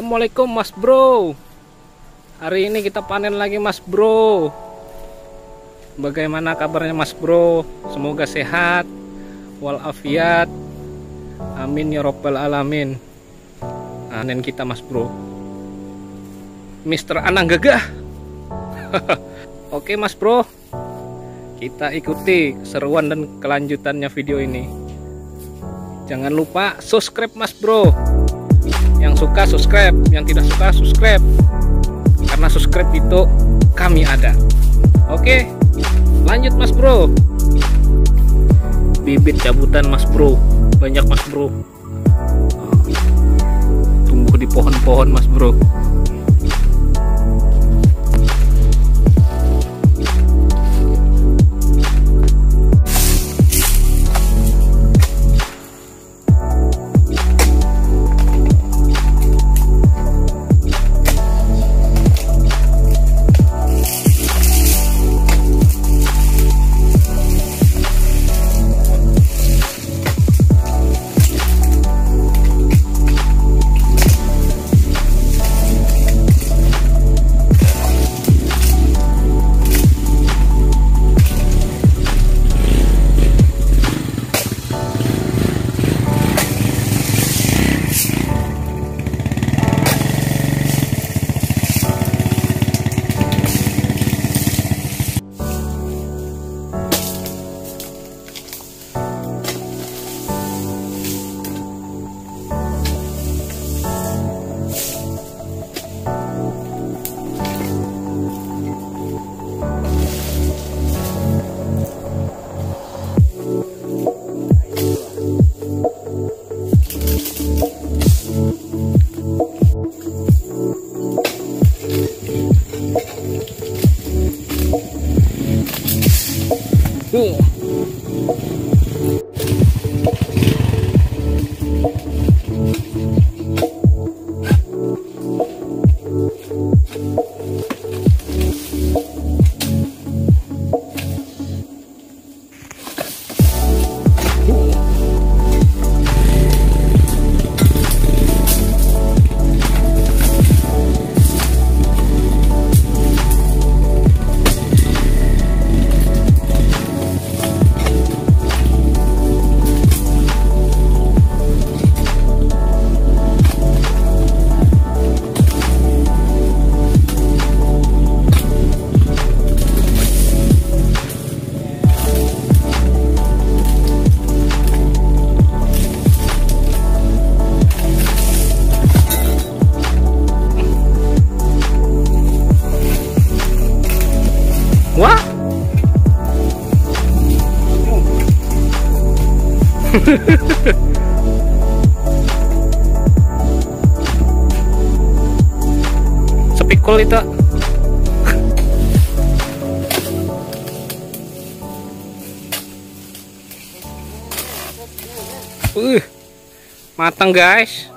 Assalamualaikum Mas Bro. Hari ini kita panen lagi Mas Bro. Bagaimana kabarnya Mas Bro? Semoga sehat walafiat. Amin ya robbal alamin. Panen kita Mas Bro, Mister Anang Gagah. Oke Mas Bro, kita ikuti keseruan dan kelanjutannya video ini. Jangan lupa subscribe Mas Bro. Yang suka subscribe, yang tidak suka subscribe. Karena subscribe itu kami ada. Oke, lanjut Mas Bro. Bibit cabutan Mas Bro, banyak Mas Bro. Tumbuh di pohon-pohon Mas Bro. Wah. Sepikul itu. Matang guys.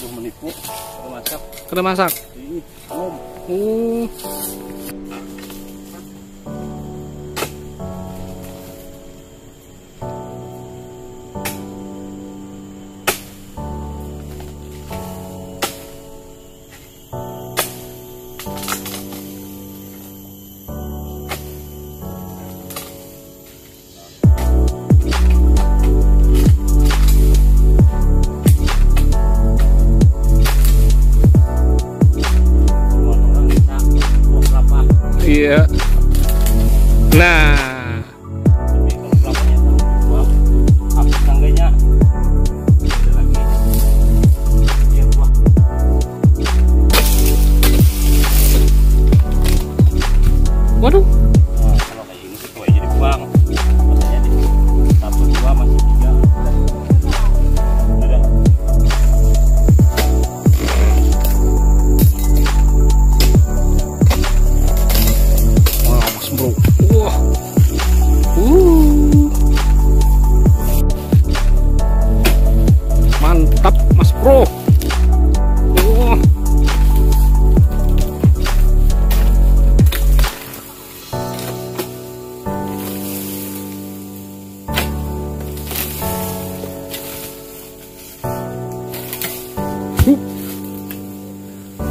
Menipu, Udah masak. Iya. Nah, waduh. Nah, kalau kayak gini sih tuanya dibuang. Makanya di satu dua masih tiga. Ada.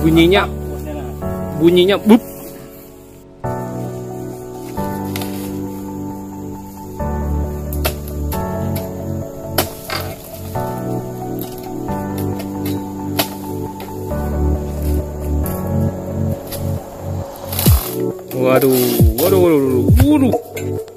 bunyinya Bosnya, nah. bunyinya bup. Waduh, waduh, waduh, waduh.